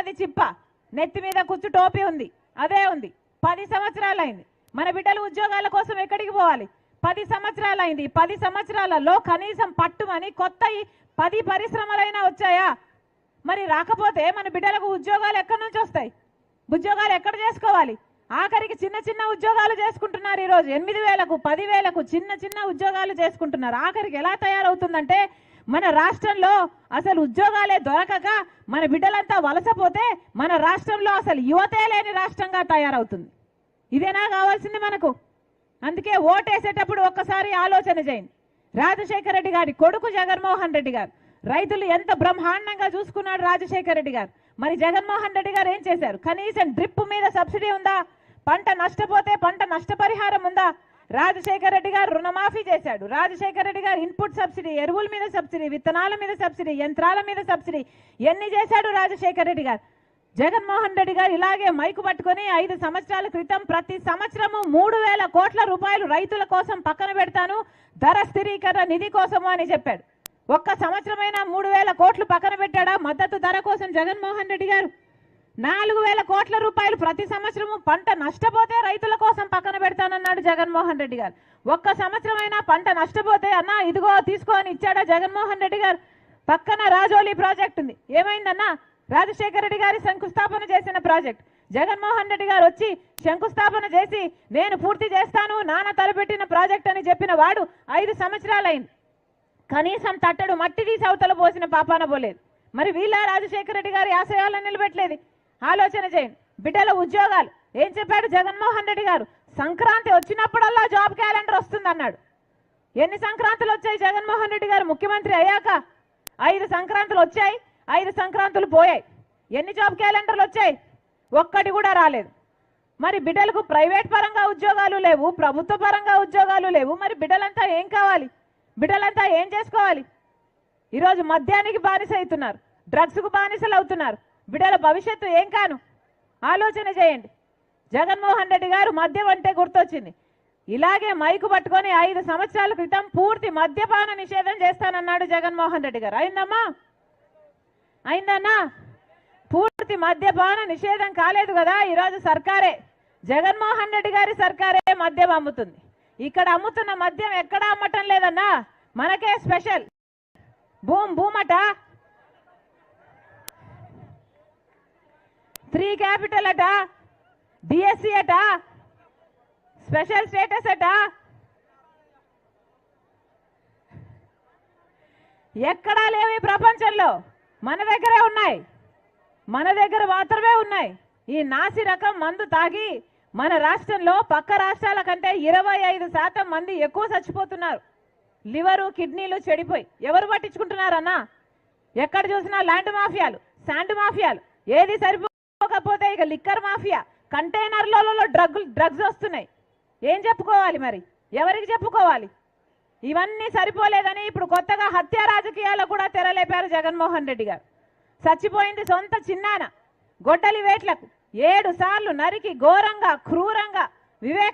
ఉన్నది చిప్ప, నెత్తి మీద కుచ్చు టోపీ ఉంది, అదే ఉంది. 10 సంవత్సరాలు అయింది. మన బిడ్డలు ఉద్యోగాల కోసం ఎక్కడికి పోవాలి? 10 సంవత్సరాలు అయింది. 10 సంవత్సరాలలో కనీసం పట్టుమని కొత్త 10 పరిశ్రమలైనా వచ్చాయా? మరి రాకపోతే మన బిడ్డలకు ఉద్యోగాలు ఎక్కడి నుంచి వస్తాయి? ఉద్యోగాలు ఎక్కడ చేసుకోవాలి? ఆఖరికి చిన్న చిన్న ఉద్యోగాలు చేసుకుంటున్నారు. ఈరోజు 8,000కు 10,000కు చిన్న చిన్న ఉద్యోగాలు చేసుకుంటున్నారు. ఆఖరికి ఎలా తయారవుతుందంటే మన రాష్ట్రంలో అసలు ఉద్యోగాలే దొరకక మన బిడ్డలంతా వలసపోతే మన రాష్ట్రంలో అసలు యువతే లేని రాష్ట్రంగా తయారవుతుంది. ఇదేనా కావాల్సింది మనకు? అందుకే ఓటేసేటప్పుడు ఒక్కసారి ఆలోచన చేయండి. రాజశేఖర రెడ్డి గారి కొడుకు జగన్మోహన్ రెడ్డి గారు రైతులు ఎంత బ్రహ్మాండంగా చూసుకున్నాడు రాజశేఖర రెడ్డి గారు. మరి జగన్మోహన్ రెడ్డి గారు ఏం చేశారు? కనీసం డ్రిప్ మీద సబ్సిడీ ఉందా? పంట నష్టపోతే పంట నష్టపరిహారం ఉందా? రాజశేఖర రెడ్డి గారు రుణమాఫీ చేశాడు. రాజశేఖర రెడ్డి గారు ఇన్పుట్ సబ్సిడీ, ఎరువుల మీద సబ్సిడీ, విత్తనాల మీద సబ్సిడీ, యంత్రాల మీద సబ్సిడీ ఎన్ని చేశాడు రాజశేఖర రెడ్డి గారు. జగన్మోహన్ రెడ్డి గారు ఇలాగే మైకు పట్టుకొని 5 సంవత్సరాల క్రితం ప్రతి సంవత్సరము 3,000 కోట్ల రూపాయలు రైతుల కోసం పక్కన పెడతాను ధర స్థిరీకరణ నిధి కోసము అని చెప్పాడు. ఒక్క సంవత్సరమైనా 3,000 కోట్లు పక్కన పెట్టాడా మద్దతు ధర కోసం జగన్మోహన్ రెడ్డి గారు? 4,000 కోట్ల రూపాయలు ప్రతి సంవత్సరము పంట నష్టపోతే రైతుల కోసం పక్కన పెడతానన్నాడు జగన్మోహన్ రెడ్డి గారు. ఒక్క సంవత్సరమైనా పంట నష్టపోతే అన్నా ఇదిగో తీసుకో అని ఇచ్చాడా జగన్మోహన్ రెడ్డి గారు? పక్కన రాజోలి ప్రాజెక్ట్ ఉంది, ఏమైందన్నా? రాజశేఖర రెడ్డి గారి శంకుస్థాపన చేసిన ప్రాజెక్ట్ జగన్మోహన్ రెడ్డి గారు వచ్చి శంకుస్థాపన చేసి నేను పూర్తి చేస్తాను నాన్న తలపెట్టిన ప్రాజెక్ట్ అని చెప్పిన వాడు 5 సంవత్సరాలైంది. కనీసం తట్టడు మట్టి తీసి అవతల పోసిన పాపాన పోలేదు. మరి వీళ్ళ రాజశేఖర రెడ్డి గారి ఆశయాలను నిలబెట్టలేదు. ఆలోచన చేయండి. బిడ్డల ఉద్యోగాలు ఏం చెప్పాడు జగన్మోహన్ రెడ్డి గారు? సంక్రాంతి వచ్చినప్పుడల్లా జాబ్ క్యాలెండర్ వస్తుంది అన్నాడు. ఎన్ని సంక్రాంతులు వచ్చాయి జగన్మోహన్ రెడ్డి గారు ముఖ్యమంత్రి అయ్యాక? 5 సంక్రాంతులు వచ్చాయి, 5 సంక్రాంతులు పోయాయి. ఎన్ని జాబ్ క్యాలెండర్లు వచ్చాయి? ఒక్కటి కూడా రాలేదు. మరి బిడ్డలకు ప్రైవేట్ పరంగా ఉద్యోగాలు లేవు, ప్రభుత్వ పరంగా ఉద్యోగాలు లేవు. మరి బిడ్డలంతా ఏం కావాలి? బిడ్డలంతా ఏం చేసుకోవాలి? ఈరోజు మద్యానికి బానిస అవుతున్నారు, డ్రగ్స్కు బానిసలు అవుతున్నారు. బిడ్డల భవిష్యత్తు ఏం కాను? ఆలోచన చేయండి. జగన్మోహన్ రెడ్డి గారు మద్యం అంటే గుర్తొచ్చింది. ఇలాగే మైకు పట్టుకొని 5 సంవత్సరాల క్రితం పూర్తి మద్యపాన నిషేధం చేస్తానన్నాడు జగన్మోహన్ రెడ్డి గారు. అయిందమ్మా? అయిందన్నా? పూర్తి మద్యపాన నిషేధం కాలేదు కదా. ఈరోజు సర్కారే, జగన్మోహన్ రెడ్డి గారి సర్కారే మద్యం అమ్ముతుంది. ఇక్కడ అమ్ముతున్న మద్యం ఎక్కడా అమ్మటం లేదన్నా, మనకే స్పెషల్. భూమట 3 క్యాపిటల్ అట, డిఎస్సి అట, స్పెషల్ స్టేటస్ అట. ఎక్కడా లేవు ఈ ప్రపంచంలో, మన దగ్గరే ఉన్నాయి. మన దగ్గర మాత్రమే ఉన్నాయి. ఈ నాసి రకం మందు తాగి మన రాష్ట్రంలో పక్క రాష్ట్రాల కంటే 25% మంది ఎక్కువ చచ్చిపోతున్నారు. లివరు కిడ్నీలు చెడిపోయి ఎవరు పట్టించుకుంటున్నారన్నా? ఎక్కడ చూసినా ల్యాండ్ మాఫియాలు, శాండ్ మాఫియాలు. ఏది సరిపోకపోతే ఇక లిక్కర్ మాఫియా, కంటైనర్లలో డ్రగ్స్ వస్తున్నాయి. ఏం చెప్పుకోవాలి మరి? ఎవరికి చెప్పుకోవాలి? ఇవన్నీ సరిపోలేదని ఇప్పుడు కొత్తగా హత్య రాజకీయాలకు కూడా తెరలేపారు జగన్మోహన్ రెడ్డి గారు. చచ్చిపోయింది సొంత చిన్నాన గొడ్డలి వేట్లకు 7 సార్లు నరికి ఘోరంగా క్రూరంగా వివేక్